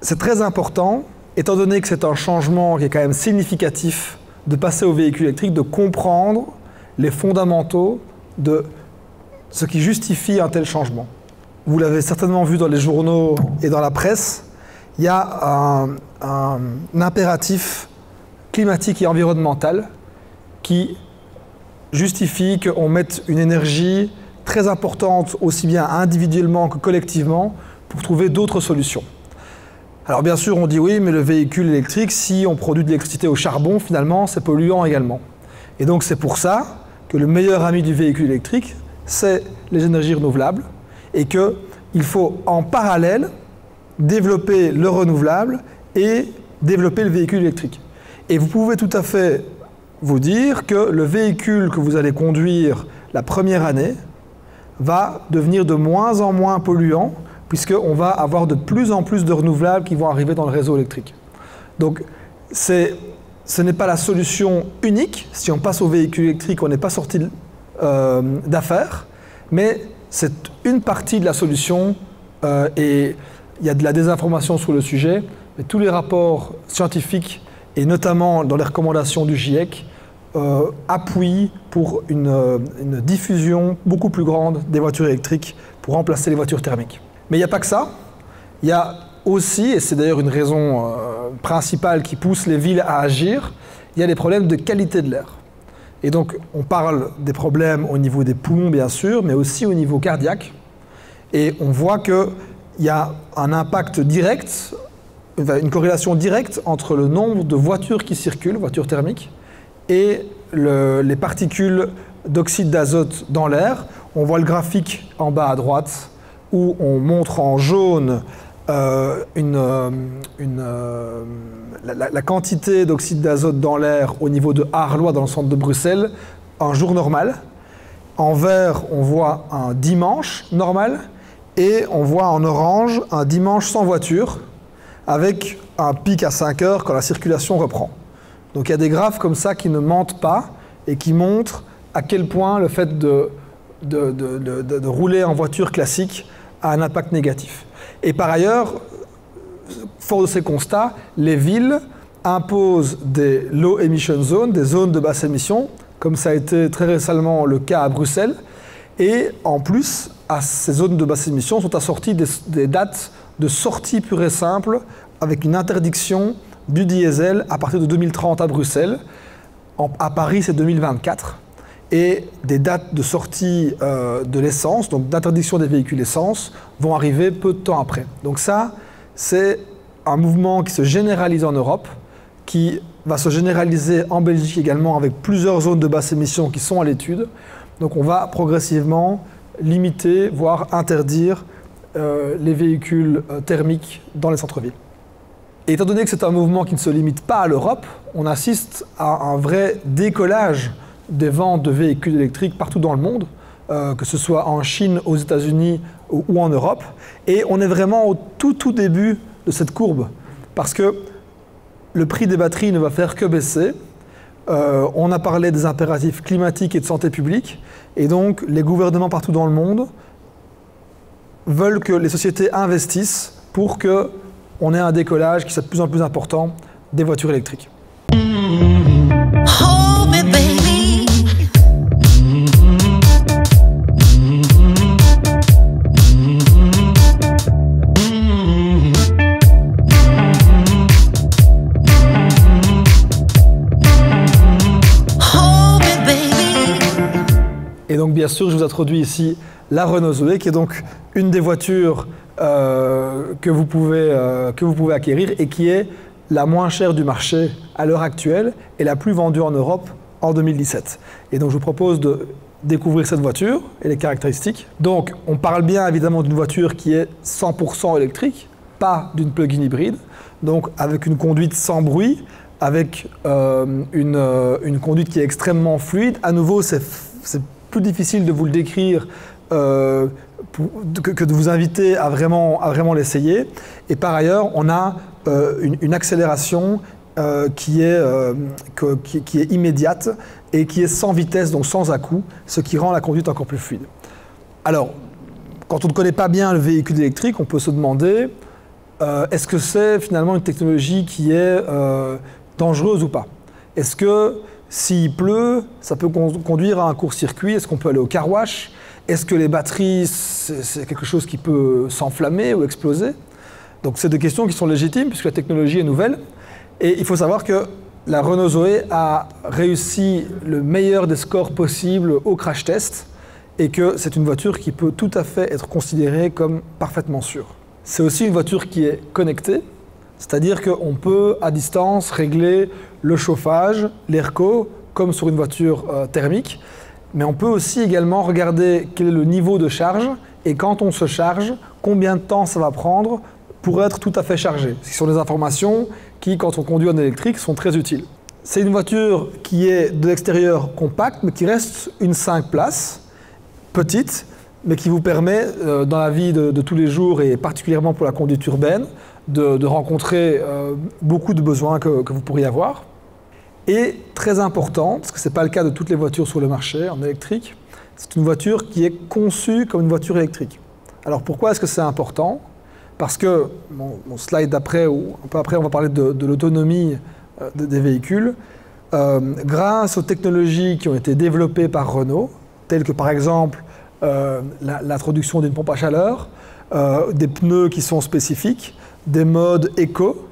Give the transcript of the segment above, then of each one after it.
c'est très important, étant donné que c'est un changement qui est quand même significatif, de passer au véhicule électrique, de comprendre les fondamentaux de ce qui justifie un tel changement. Vous l'avez certainement vu dans les journaux et dans la presse, il y a un impératif climatique et environnemental qui justifie qu'on mette une énergie très importante, aussi bien individuellement que collectivement, pour trouver d'autres solutions. Alors bien sûr, on dit oui, mais le véhicule électrique, si on produit de l'électricité au charbon, finalement, c'est polluant également. Et donc c'est pour ça que le meilleur ami du véhicule électrique, c'est les énergies renouvelables, et qu'il faut en parallèle développer le renouvelable et développer le véhicule électrique. Et vous pouvez tout à fait vous dire que le véhicule que vous allez conduire la première année va devenir de moins en moins polluant, puisqu'on va avoir de plus en plus de renouvelables qui vont arriver dans le réseau électrique. Donc, ce n'est pas la solution unique. Si on passe au véhicule électrique, on n'est pas sorti d'affaires, mais c'est une partie de la solution et il y a de la désinformation sur le sujet, mais tous les rapports scientifiques, et notamment dans les recommandations du GIEC, appuient pour une diffusion beaucoup plus grande des voitures électriques pour remplacer les voitures thermiques. Mais il n'y a pas que ça. Il y a aussi, et c'est d'ailleurs une raison principale qui pousse les villes à agir, il y a les problèmes de qualité de l'air. Et donc, on parle des problèmes au niveau des poumons, bien sûr, mais aussi au niveau cardiaque. Et on voit qu'il y a un impact direct, une corrélation directe entre le nombre de voitures qui circulent, voitures thermiques, et les particules d'oxyde d'azote dans l'air. On voit le graphique en bas à droite, où on montre en jaune la quantité d'oxyde d'azote dans l'air au niveau de Arlois, dans le centre de Bruxelles, un jour normal. En vert, on voit un dimanche normal, et on voit en orange un dimanche sans voiture, avec un pic à 5 heures quand la circulation reprend. Donc il y a des graphes comme ça qui ne mentent pas, et qui montrent à quel point le fait de rouler en voiture classique a un impact négatif. Et par ailleurs, fort de ces constats, les villes imposent des low emission zones, des zones de basse émission, comme ça a été très récemment le cas à Bruxelles. Et en plus, à ces zones de basse émission sont assorties des dates de sortie pure et simple, avec une interdiction du diesel à partir de 2030 à Bruxelles. À Paris, c'est 2024. Et des dates de sortie de l'essence, donc d'interdiction des véhicules essence, vont arriver peu de temps après. Donc ça, c'est un mouvement qui se généralise en Europe, qui va se généraliser en Belgique également, avec plusieurs zones de basse émission qui sont à l'étude. Donc on va progressivement limiter, voire interdire les véhicules thermiques dans les centres-villes. Et étant donné que c'est un mouvement qui ne se limite pas à l'Europe, on assiste à un vrai décollage des ventes de véhicules électriques partout dans le monde, que ce soit en Chine, aux États-Unis ou en Europe. Et on est vraiment au tout début de cette courbe, parce que le prix des batteries ne va faire que baisser. On a parlé des impératifs climatiques et de santé publique, et donc les gouvernements partout dans le monde veulent que les sociétés investissent pour qu'on ait un décollage qui soit de plus en plus important des voitures électriques. Et donc bien sûr, je vous introduis ici la Renault Zoé, qui est donc une des voitures que vous pouvez acquérir et qui est la moins chère du marché à l'heure actuelle et la plus vendue en Europe en 2017. Et donc je vous propose de découvrir cette voiture et les caractéristiques. Donc on parle bien évidemment d'une voiture qui est 100% électrique, pas d'une plug-in hybride, donc avec une conduite sans bruit, avec une conduite qui est extrêmement fluide. À nouveau, c'est plus difficile de vous le décrire que de vous inviter à vraiment l'essayer. Et par ailleurs, on a une accélération qui est immédiate et qui est sans vitesse, donc sans à-coups, ce qui rend la conduite encore plus fluide. Alors, quand on ne connaît pas bien le véhicule électrique, on peut se demander est-ce que c'est finalement une technologie qui est dangereuse ou pas? Est-ce que s'il pleut, ça peut conduire à un court-circuit? Est-ce qu'on peut aller au car wash? Est-ce que les batteries, c'est quelque chose qui peut s'enflammer ou exploser? Donc c'est des questions qui sont légitimes puisque la technologie est nouvelle. Et il faut savoir que la Renault Zoé a réussi le meilleur des scores possibles au crash test et que c'est une voiture qui peut tout à fait être considérée comme parfaitement sûre. C'est aussi une voiture qui est connectée, c'est-à-dire qu'on peut à distance régler le chauffage, l'ERCO, comme sur une voiture thermique, mais on peut aussi également regarder quel est le niveau de charge et quand on se charge, combien de temps ça va prendre pour être tout à fait chargé. Ce sont des informations qui, quand on conduit en électrique, sont très utiles. C'est une voiture qui est de l'extérieur compacte, mais qui reste une 5 places, petite, mais qui vous permet, dans la vie de tous les jours et particulièrement pour la conduite urbaine, de rencontrer beaucoup de besoins que vous pourriez avoir. Et très important, parce que ce n'est pas le cas de toutes les voitures sur le marché en électrique, c'est une voiture qui est conçue comme une voiture électrique. Alors pourquoi est-ce que c'est important? Parce que, mon slide d'après, ou un peu après, on va parler de l'autonomie des véhicules. Grâce aux technologies qui ont été développées par Renault, telles que par exemple l'introduction d'une pompe à chaleur, des pneus qui sont spécifiques, des modes éco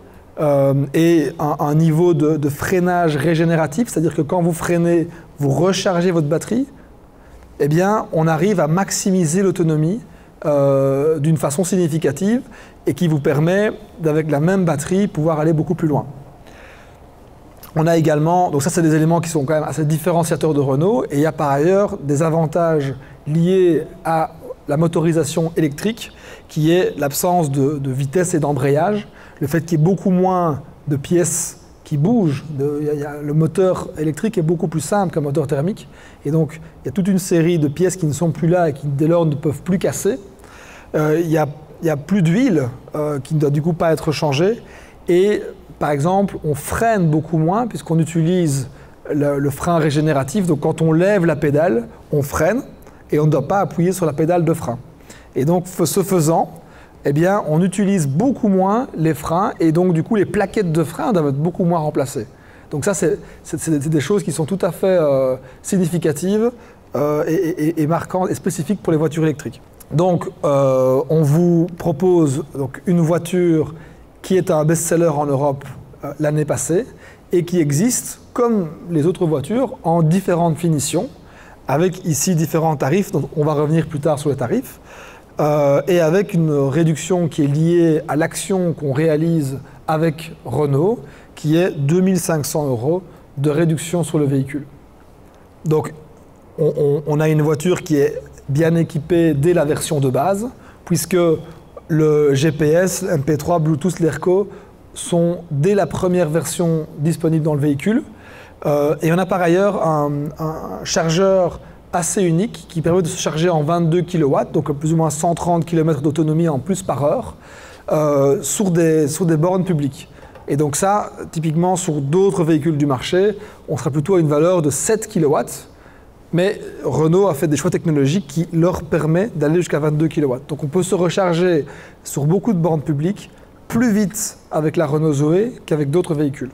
et un niveau de freinage régénératif, c'est-à-dire que quand vous freinez, vous rechargez votre batterie, eh bien, on arrive à maximiser l'autonomie d'une façon significative et qui vous permet, avec la même batterie, pouvoir aller beaucoup plus loin. On a également, donc ça c'est des éléments qui sont quand même assez différenciateurs de Renault, et il y a par ailleurs des avantages liés à la motorisation électrique, qui est l'absence de vitesse et d'embrayage, le fait qu'il y ait beaucoup moins de pièces qui bougent, le moteur électrique est beaucoup plus simple qu'un moteur thermique, et donc il y a toute une série de pièces qui ne sont plus là et qui dès lors ne peuvent plus casser. Il y a plus d'huile qui ne doit du coup pas être changée, et par exemple, on freine beaucoup moins puisqu'on utilise le frein régénératif. Donc quand on lève la pédale, on freine et on ne doit pas appuyer sur la pédale de frein. Et donc ce faisant, eh bien, on utilise beaucoup moins les freins et donc du coup les plaquettes de frein doivent être beaucoup moins remplacées. Donc ça, c'est des choses qui sont tout à fait significatives et marquantes et spécifiques pour les voitures électriques. Donc on vous propose donc, une voiture qui est un best-seller en Europe l'année passée et qui existe, comme les autres voitures, en différentes finitions, avec ici différents tarifs, donc on va revenir plus tard sur les tarifs, et avec une réduction qui est liée à l'action qu'on réalise avec Renault, qui est 2 500 € de réduction sur le véhicule. Donc on a une voiture qui est bien équipée dès la version de base, puisque le GPS, MP3, Bluetooth, l'ERCO sont dès la première version disponible dans le véhicule. Et on a par ailleurs un chargeur assez unique qui permet de se charger en 22 kW, donc plus ou moins 130 km d'autonomie en plus par heure, sur des bornes publiques. Et donc ça, typiquement sur d'autres véhicules du marché, on serait plutôt à une valeur de 7 kW. Mais Renault a fait des choix technologiques qui leur permettent d'aller jusqu'à 22 kW. Donc on peut se recharger sur beaucoup de bornes publiques plus vite avec la Renault Zoé qu'avec d'autres véhicules.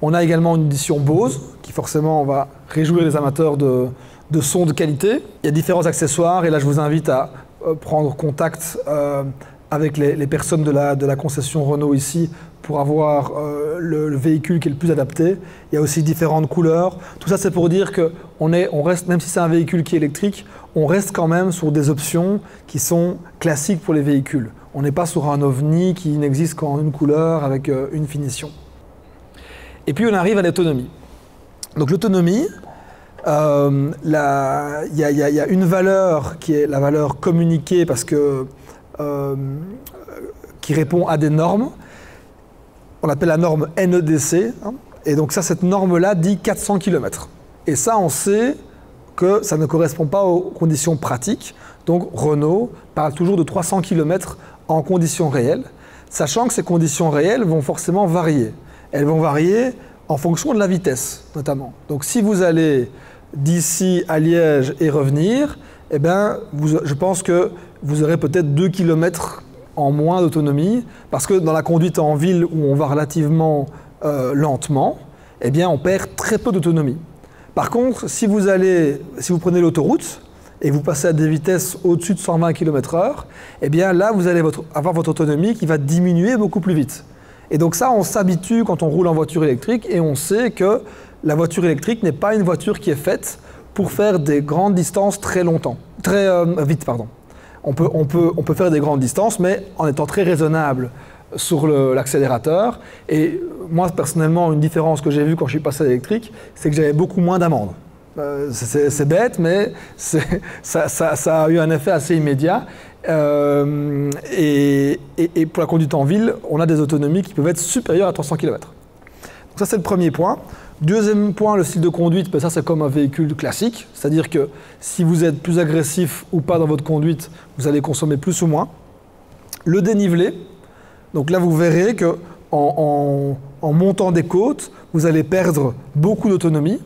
On a également une édition Bose, qui forcément va réjouir les amateurs de sons de qualité. Il y a différents accessoires et là je vous invite à prendre contact avec les personnes de la concession Renault ici pour avoir le véhicule qui est le plus adapté. Il y a aussi différentes couleurs. Tout ça, c'est pour dire qu'on reste, même si c'est un véhicule qui est électrique, on reste quand même sur des options qui sont classiques pour les véhicules. On n'est pas sur un ovni qui n'existe qu'en une couleur avec une finition. Et puis, on arrive à l'autonomie. Donc, l'autonomie, il y a une valeur qui est la valeur communiquée parce que qui répond à des normes. On appelle la norme NEDC, hein, et donc ça, cette norme-là dit 400 km. Et ça, on sait que ça ne correspond pas aux conditions pratiques, donc Renault parle toujours de 300 km en conditions réelles, sachant que ces conditions réelles vont forcément varier. Elles vont varier en fonction de la vitesse, notamment. Donc si vous allez d'ici à Liège et revenir, eh ben, je pense que vous aurez peut-être 2 km en moins d'autonomie, parce que dans la conduite en ville où on va relativement lentement, eh bien on perd très peu d'autonomie. Par contre, si vous prenez l'autoroute et vous passez à des vitesses au-dessus de 120 km/h, eh bien là vous allez avoir votre autonomie qui va diminuer beaucoup plus vite. Et donc ça, on s'habitue quand on roule en voiture électrique et on sait que la voiture électrique n'est pas une voiture qui est faite pour faire des grandes distances très vite. On peut faire des grandes distances, mais en étant très raisonnable sur l'accélérateur. Et moi, personnellement, une différence que j'ai vue quand je suis passé à l'électrique, c'est que j'avais beaucoup moins d'amendes. C'est bête, mais ça a eu un effet assez immédiat. Et pour la conduite en ville, on a des autonomies qui peuvent être supérieures à 300 km. Donc ça, c'est le premier point. Deuxième point, le style de conduite, ben ça c'est comme un véhicule classique, c'est-à-dire que si vous êtes plus agressif ou pas dans votre conduite, vous allez consommer plus ou moins. Le dénivelé, donc là vous verrez que en montant des côtes, vous allez perdre beaucoup d'autonomie,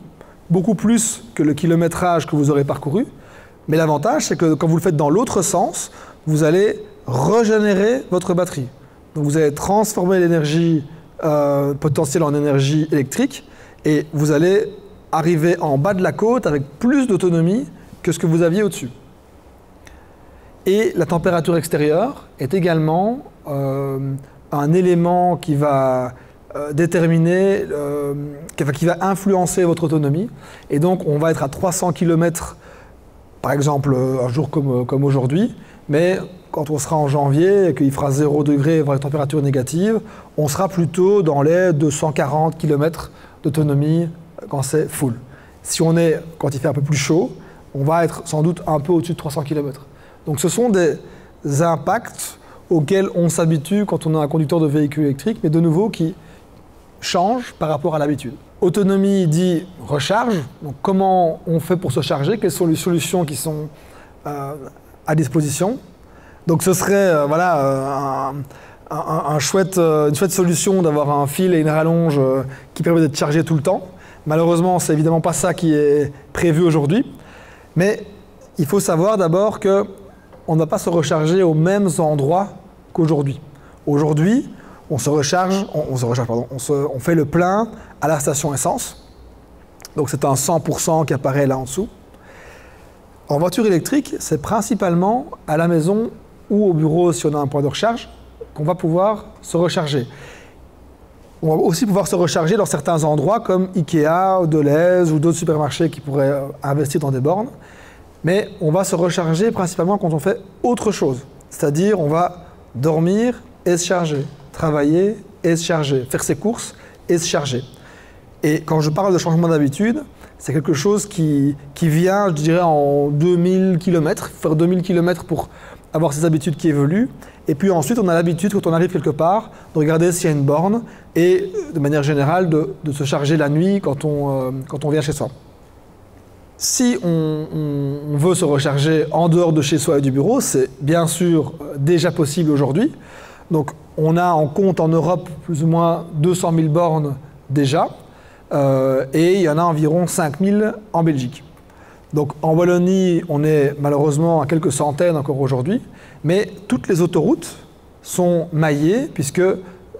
beaucoup plus que le kilométrage que vous aurez parcouru. Mais l'avantage, c'est que quand vous le faites dans l'autre sens, vous allez régénérer votre batterie. Donc vous allez transformer l'énergie potentielle en énergie électrique et vous allez arriver en bas de la côte avec plus d'autonomie que ce que vous aviez au-dessus. Et la température extérieure est également un élément qui va déterminer, qui va influencer votre autonomie. Et donc on va être à 300 km par exemple un jour comme aujourd'hui, mais quand on sera en janvier et qu'il fera 0 degré, voire les températures négatives, on sera plutôt dans les 240 km d'autonomie quand c'est full. Si on est, quand il fait un peu plus chaud, on va être sans doute un peu au-dessus de 300 km. Donc ce sont des impacts auxquels on s'habitue quand on est un conducteur de véhicule électrique, mais de nouveau qui changent par rapport à l'habitude. Autonomie dit recharge, donc comment on fait pour se charger, quelles sont les solutions qui sont à disposition. Donc ce serait une chouette solution d'avoir un fil et une rallonge qui permet d'être chargé tout le temps. Malheureusement, c'est évidemment pas ça qui est prévu aujourd'hui, mais il faut savoir d'abord qu'on ne va pas se recharger aux mêmes endroits qu'aujourd'hui. Aujourd'hui, on fait le plein à la station essence. Donc c'est un 100% qui apparaît là en dessous. En voiture électrique, c'est principalement à la maison ou au bureau, si on a un point de recharge, qu'on va pouvoir se recharger. On va aussi pouvoir se recharger dans certains endroits comme Ikea, Deleuze ou d'autres supermarchés qui pourraient investir dans des bornes. Mais on va se recharger principalement quand on fait autre chose. C'est-à-dire on va dormir et se charger, travailler et se charger, faire ses courses et se charger. Et quand je parle de changement d'habitude, c'est quelque chose qui vient, je dirais, en 2000 km, faire 2000 km pour avoir ses habitudes qui évoluent. Et puis ensuite, on a l'habitude, quand on arrive quelque part, de regarder s'il y a une borne et, de manière générale, de se charger la nuit quand on vient chez soi. Si on veut se recharger en dehors de chez soi et du bureau, c'est bien sûr déjà possible aujourd'hui. Donc, on a en compte en Europe plus ou moins 200 000 bornes déjà, et il y en a environ 5000 en Belgique. Donc en Wallonie, on est malheureusement à quelques centaines encore aujourd'hui, mais toutes les autoroutes sont maillées puisque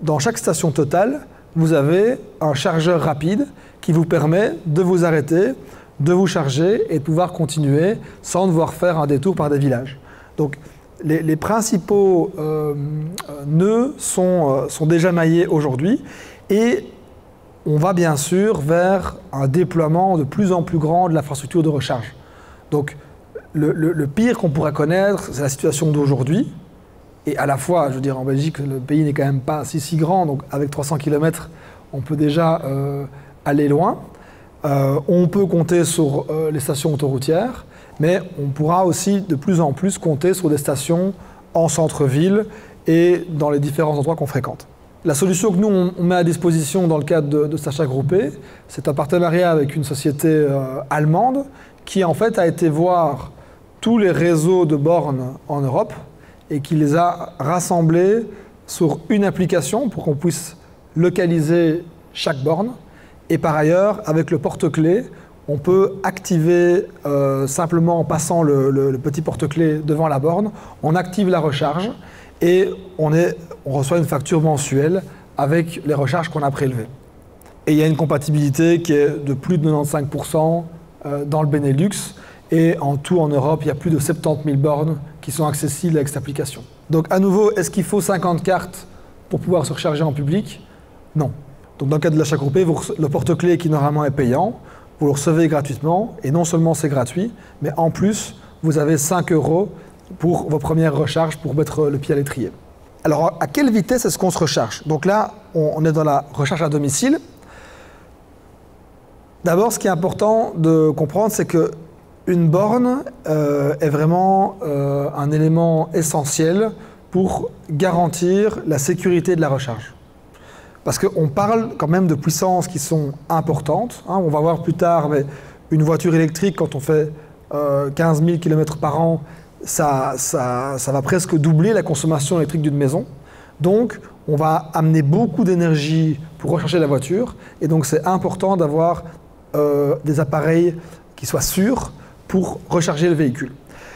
dans chaque station Total, vous avez un chargeur rapide qui vous permet de vous arrêter, de vous charger et de pouvoir continuer sans devoir faire un détour par des villages. Donc les principaux nœuds sont déjà maillés aujourd'hui et on va bien sûr vers un déploiement de plus en plus grand de l'infrastructure de recharge. Donc le pire qu'on pourra connaître, c'est la situation d'aujourd'hui. Et à la fois, je veux dire, en Belgique, le pays n'est quand même pas si grand, donc avec 300 km, on peut déjà aller loin. On peut compter sur les stations autoroutières, mais on pourra aussi de plus en plus compter sur des stations en centre-ville et dans les différents endroits qu'on fréquente. La solution que nous, on met à disposition dans le cadre de cet achat groupé, c'est un partenariat avec une société allemande qui en fait a été voir tous les réseaux de bornes en Europe et qui les a rassemblés sur une application pour qu'on puisse localiser chaque borne. Et par ailleurs, avec le porte-clés, on peut activer simplement en passant le petit porte-clés devant la borne, on active la recharge et on reçoit une facture mensuelle avec les recharges qu'on a prélevées. Et il y a une compatibilité qui est de plus de 95% dans le Benelux. Et en tout, en Europe, il y a plus de 70 000 bornes qui sont accessibles avec cette application. Donc à nouveau, est-ce qu'il faut 50 cartes pour pouvoir se recharger en public? Non. Donc dans le cas de l'achat groupé, le porte-clés qui normalement est payant, vous le recevez gratuitement. Et non seulement c'est gratuit, mais en plus, vous avez 5 € pour vos premières recharges pour mettre le pied à l'étrier. Alors à quelle vitesse est-ce qu'on se recharge? Donc là, on est dans la recharge à domicile. D'abord, ce qui est important de comprendre, c'est qu'une borne est vraiment un élément essentiel pour garantir la sécurité de la recharge. Parce qu'on parle quand même de puissances qui sont importantes. On va voir plus tard, mais une voiture électrique, quand on fait 15 000 km par an, ça va presque doubler la consommation électrique d'une maison. Donc, on va amener beaucoup d'énergie pour recharger la voiture. Et donc, c'est important d'avoir des appareils qui soient sûrs pour recharger le véhicule.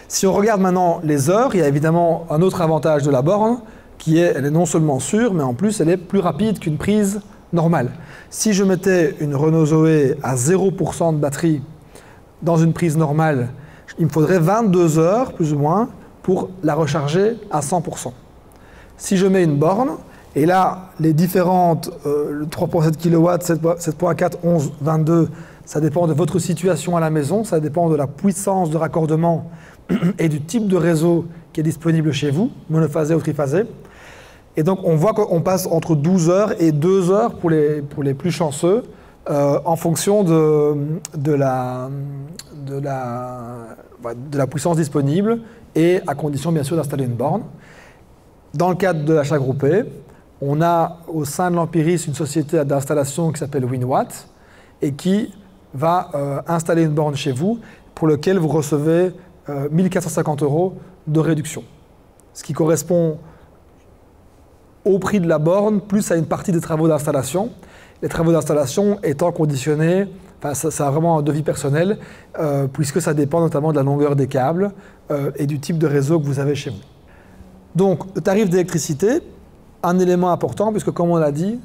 Si on regarde maintenant les heures, il y a évidemment un autre avantage de la borne, elle est non seulement sûre, mais en plus elle est plus rapide qu'une prise normale. Si je mettais une Renault Zoé à 0% de batterie dans une prise normale, il me faudrait 22 heures, plus ou moins, pour la recharger à 100%. Si je mets une borne, et là, les différentes, 3.7 kW, 7.4, 11, 22, ça dépend de votre situation à la maison, ça dépend de la puissance de raccordement et du type de réseau qui est disponible chez vous, monophasé ou triphasé. Et donc, on voit qu'on passe entre 12 heures et 2 heures pour les plus chanceux, en fonction de la puissance disponible et à condition, bien sûr, d'installer une borne. Dans le cadre de l'achat groupé, on a au sein de l'Empiris une société d'installation qui s'appelle Winwatt et qui va installer une borne chez vous pour laquelle vous recevez 1 450 € de réduction. Ce qui correspond au prix de la borne plus à une partie des travaux d'installation. Les travaux d'installation étant conditionnés, ça a vraiment un devis personnel puisque ça dépend notamment de la longueur des câbles et du type de réseau que vous avez chez vous. Donc, le tarif d'électricité, un élément important, puisque comme on l'a dit,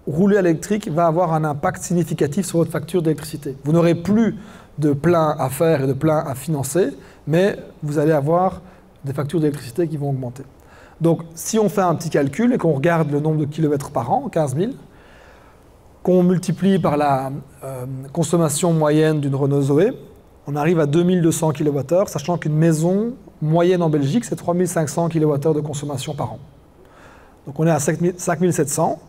rouler à l'électrique va avoir un impact significatif sur votre facture d'électricité. Vous n'aurez plus de plein à faire et de plein à financer, mais vous allez avoir des factures d'électricité qui vont augmenter. Donc, si on fait un petit calcul et qu'on regarde le nombre de kilomètres par an, 15 000, qu'on multiplie par la consommation moyenne d'une Renault Zoé, on arrive à 2200 kWh, sachant qu'une maison moyenne en Belgique, c'est 3500 kWh de consommation par an. Donc on est à 5700.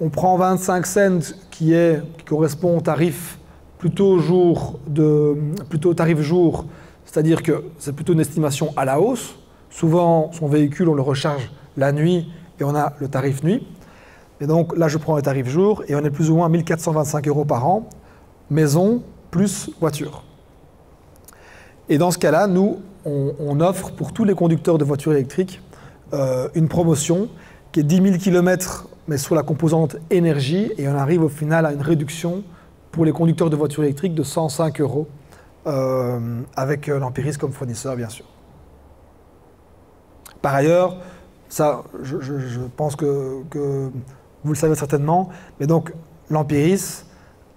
On prend 25 cents qui correspond au tarif plutôt tarif jour, c'est-à-dire que c'est plutôt une estimation à la hausse. Souvent, son véhicule, on le recharge la nuit et on a le tarif nuit. Et donc là, je prends le tarif jour et on est plus ou moins à 1 425 € par an, maison plus voiture. Et dans ce cas-là, nous, on offre pour tous les conducteurs de voitures électriques une promotion qui est 10 000 km, mais sur la composante énergie, et on arrive au final à une réduction pour les conducteurs de voitures électriques de 105 € avec l'Empiris comme fournisseur, bien sûr. Par ailleurs, ça, je pense que vous le savez certainement, mais donc l'Empiris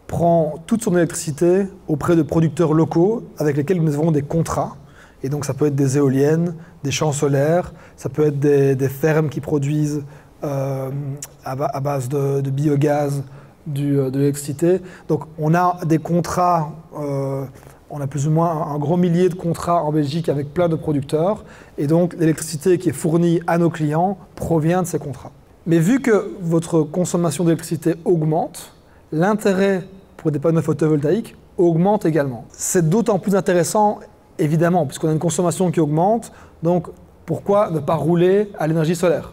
prend toute son électricité auprès de producteurs locaux avec lesquels nous avons des contrats. Et donc ça peut être des éoliennes, des champs solaires, ça peut être des fermes qui produisent à base de biogaz de l'électricité. Donc on a des contrats, on a plus ou moins un gros millier de contrats en Belgique avec plein de producteurs. Et donc l'électricité qui est fournie à nos clients provient de ces contrats. Mais vu que votre consommation d'électricité augmente, l'intérêt pour des panneaux photovoltaïques augmente également. C'est d'autant plus intéressant, évidemment, puisqu'on a une consommation qui augmente, donc pourquoi ne pas rouler à l'énergie solaire?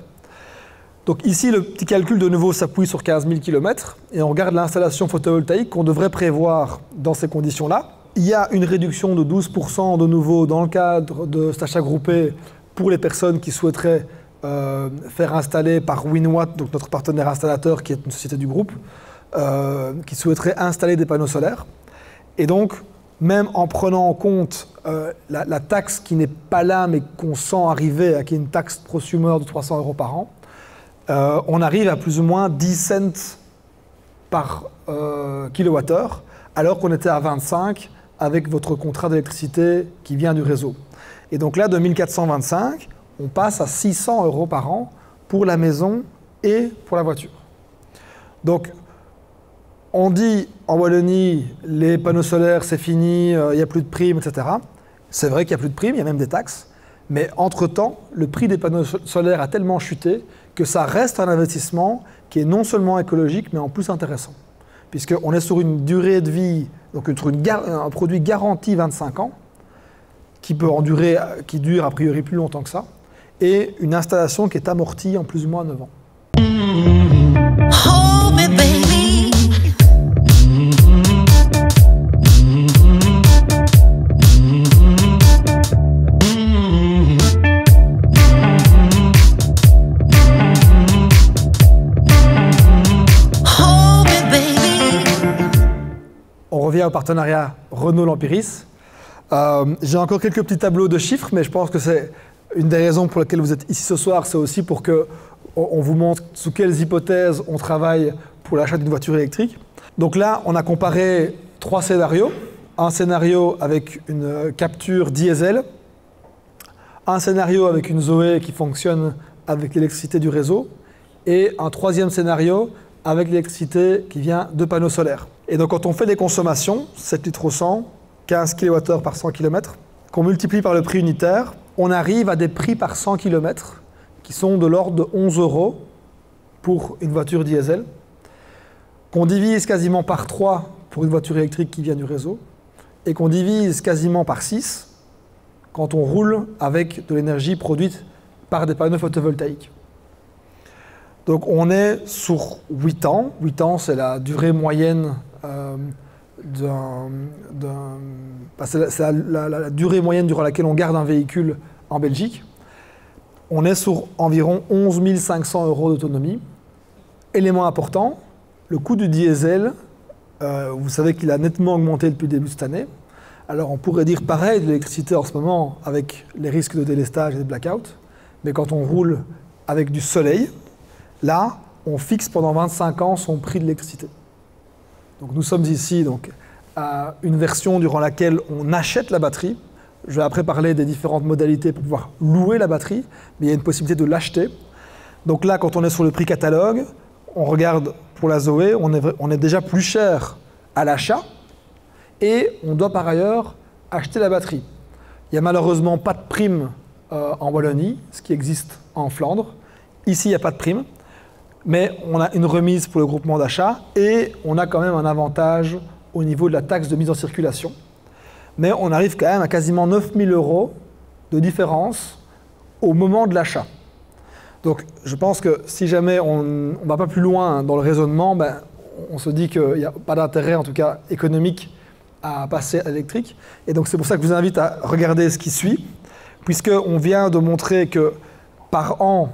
Donc ici, le petit calcul de nouveau s'appuie sur 15 000 km et on regarde l'installation photovoltaïque qu'on devrait prévoir dans ces conditions-là. Il y a une réduction de 12% de nouveau dans le cadre de cet achat groupé pour les personnes qui souhaiteraient faire installer par Winwatt, donc notre partenaire installateur qui est une société du groupe, qui souhaiteraient installer des panneaux solaires. Et donc, même en prenant en compte la taxe qui n'est pas là, mais qu'on sent arriver, qui est une taxe prosumer de 300 € par an, on arrive à plus ou moins 10 cents par kilowattheure, alors qu'on était à 25 avec votre contrat d'électricité qui vient du réseau. Et donc là, de 1425, on passe à 600 € par an pour la maison et pour la voiture. Donc, on dit en Wallonie, les panneaux solaires, c'est fini, il n'y a plus de primes, etc. C'est vrai qu'il n'y a plus de primes, il y a même des taxes. Mais entre-temps, le prix des panneaux solaires a tellement chuté que ça reste un investissement qui est non seulement écologique, mais en plus intéressant. Puisqu'on est sur une durée de vie, donc sur un produit garanti 25 ans, qui dure a priori plus longtemps que ça, et une installation qui est amortie en plus ou moins 9 ans. Hold me, baby. Hold me, baby. On revient au partenariat Renault-Lampiris. J'ai encore quelques petits tableaux de chiffres, mais je pense que c'est une des raisons pour lesquelles vous êtes ici ce soir, c'est aussi pour qu'on vous montre sous quelles hypothèses on travaille pour l'achat d'une voiture électrique. Donc là, on a comparé 3 scénarios. Un scénario avec une capture diesel, un scénario avec une Zoé qui fonctionne avec l'électricité du réseau, et un 3e scénario avec l'électricité qui vient de panneaux solaires. Et donc quand on fait des consommations, 7 litres au 100, 15 kWh par 100 km, qu'on multiplie par le prix unitaire, on arrive à des prix par 100 km qui sont de l'ordre de 11 € pour une voiture diesel, qu'on divise quasiment par 3 pour une voiture électrique qui vient du réseau, et qu'on divise quasiment par 6 quand on roule avec de l'énergie produite par des panneaux photovoltaïques. Donc on est sur 8 ans. 8 ans, c'est la durée moyenne c'est la durée moyenne durant laquelle on garde un véhicule en Belgique. On est sur environ 11 500 € d'autonomie. Élément important, le coût du diesel, vous savez qu'il a nettement augmenté depuis le début de cette année. Alors on pourrait dire pareil de l'électricité en ce moment avec les risques de délestage et de blackout, mais quand on roule avec du soleil, là, on fixe pendant 25 ans son prix de l'électricité. Donc nous sommes ici donc, à une version durant laquelle on achète la batterie. Je vais après parler des différentes modalités pour pouvoir louer la batterie, mais il y a une possibilité de l'acheter. Donc là, quand on est sur le prix catalogue, on regarde pour la Zoé, on est déjà plus cher à l'achat et on doit par ailleurs acheter la batterie. Il n'y a malheureusement pas de prime en Wallonie, ce qui existe en Flandre. Ici, il n'y a pas de prime. Mais on a une remise pour le groupement d'achat et on a quand même un avantage au niveau de la taxe de mise en circulation. Mais on arrive quand même à quasiment 9 000 € de différence au moment de l'achat. Donc je pense que si jamais on ne va pas plus loin dans le raisonnement, on se dit qu'il n'y a pas d'intérêt, en tout cas économique, à passer à l'électrique. Et donc c'est pour ça que je vous invite à regarder ce qui suit, puisqu'on vient de montrer que par an,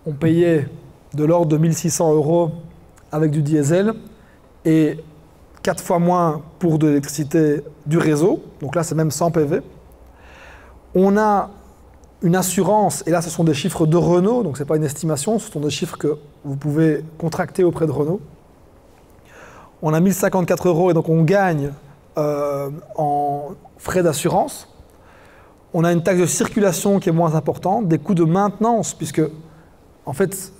on payait de l'ordre de 1 600 € avec du diesel et 4 fois moins pour de l'électricité du réseau. Donc là, c'est même 100 PV. On a une assurance, et là, ce sont des chiffres de Renault, donc ce n'est pas une estimation, ce sont des chiffres que vous pouvez contracter auprès de Renault. On a 1 054 € et donc on gagne en frais d'assurance. On a une taxe de circulation qui est moins importante, des coûts de maintenance, puisque en fait,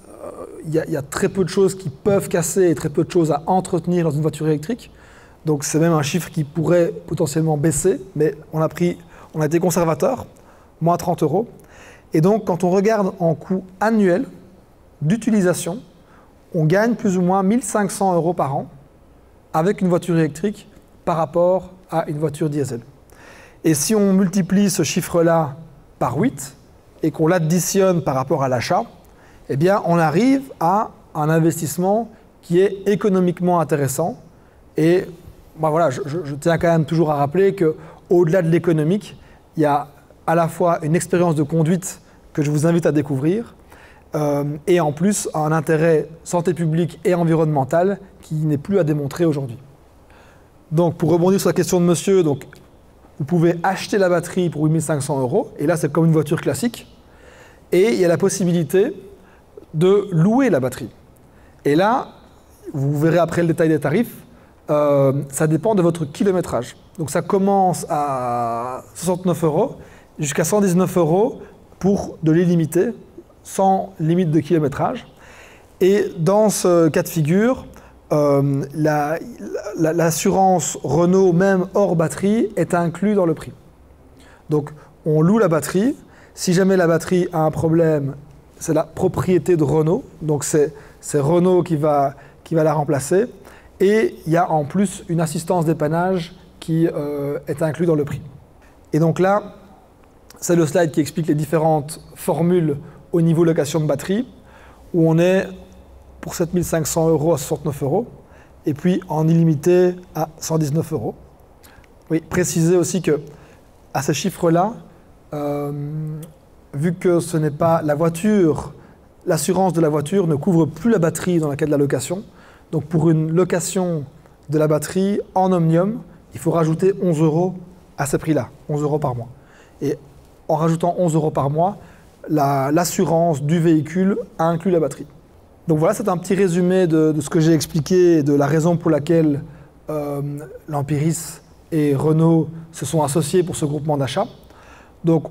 il y a très peu de choses qui peuvent casser et très peu de choses à entretenir dans une voiture électrique. Donc c'est même un chiffre qui pourrait potentiellement baisser, mais on a été conservateur, moins 30 €. Et donc quand on regarde en coût annuel d'utilisation, on gagne plus ou moins 1 500 € par an avec une voiture électrique par rapport à une voiture diesel. Et si on multiplie ce chiffre-là par 8 et qu'on l'additionne par rapport à l'achat, eh bien, on arrive à un investissement qui est économiquement intéressant. Et voilà, je tiens quand même toujours à rappeler qu'au-delà de l'économique, il y a à la fois une expérience de conduite que je vous invite à découvrir et en plus un intérêt santé publique et environnemental qui n'est plus à démontrer aujourd'hui. Donc pour rebondir sur la question de monsieur, donc, vous pouvez acheter la batterie pour 8 500 €, et là c'est comme une voiture classique, et il y a la possibilité de louer la batterie. Et là, vous verrez après le détail des tarifs, ça dépend de votre kilométrage. Donc ça commence à 69 € jusqu'à 119 € pour de l'illimité, sans limite de kilométrage. Et dans ce cas de figure, l'assurance Renault, même hors batterie, est inclus dans le prix. Donc on loue la batterie. Si jamais la batterie a un problème, c'est la propriété de Renault. Donc c'est Renault qui va la remplacer. Et il y a en plus une assistance dépannage qui est inclus dans le prix. Et donc là, c'est le slide qui explique les différentes formules au niveau location de batterie, où on est pour 7 500 € à 69 €, et puis en illimité à 119 €. Oui, préciser aussi que à ces chiffres-là, vu que ce n'est pas la voiture, l'assurance de la voiture ne couvre plus la batterie dans le cas de la location. Donc pour une location de la batterie en Omnium, il faut rajouter 11 € à ce prix-là, 11 € par mois. Et en rajoutant 11 € par mois, l'assurance du véhicule inclut la batterie. Donc voilà, c'est un petit résumé de ce que j'ai expliqué et de la raison pour laquelle l'Empiris et Renault se sont associés pour ce groupement d'achat. Donc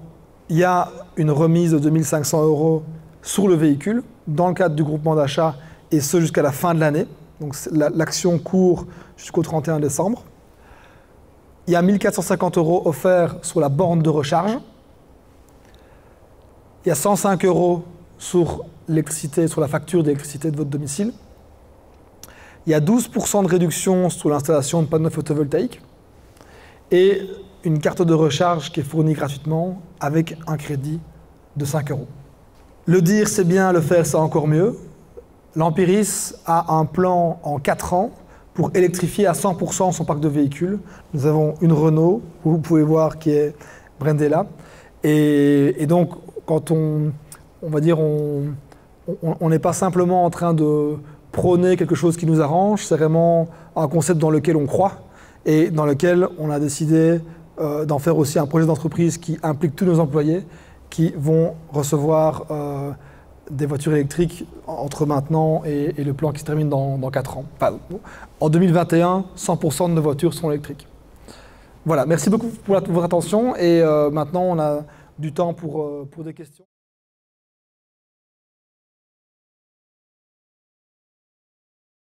il y a une remise de 2 500 € sur le véhicule dans le cadre du groupement d'achat, et ce jusqu'à la fin de l'année. Donc l'action court jusqu'au 31 décembre. Il y a 1 450 € offerts sur la borne de recharge. Il y a 105 € sur l'électricité, sur la facture d'électricité de votre domicile. Il y a 12% de réduction sur l'installation de panneaux photovoltaïques. Et une carte de recharge qui est fournie gratuitement avec un crédit de 5 €. Le dire, c'est bien, le faire, c'est encore mieux. L'Empiris a un plan en 4 ans pour électrifier à 100% son parc de véhicules. Nous avons une Renault, vous pouvez voir, qui est brandée là. Et donc, quand on va dire, on n'est pas simplement en train de prôner quelque chose qui nous arrange, c'est vraiment un concept dans lequel on croit et dans lequel on a décidé d'en faire aussi un projet d'entreprise qui implique tous nos employés qui vont recevoir des voitures électriques entre maintenant et le plan qui se termine dans 4 ans. Enfin, en 2021, 100% de nos voitures sont électriques. Voilà, merci beaucoup pour votre attention, et maintenant on a du temps pour des questions.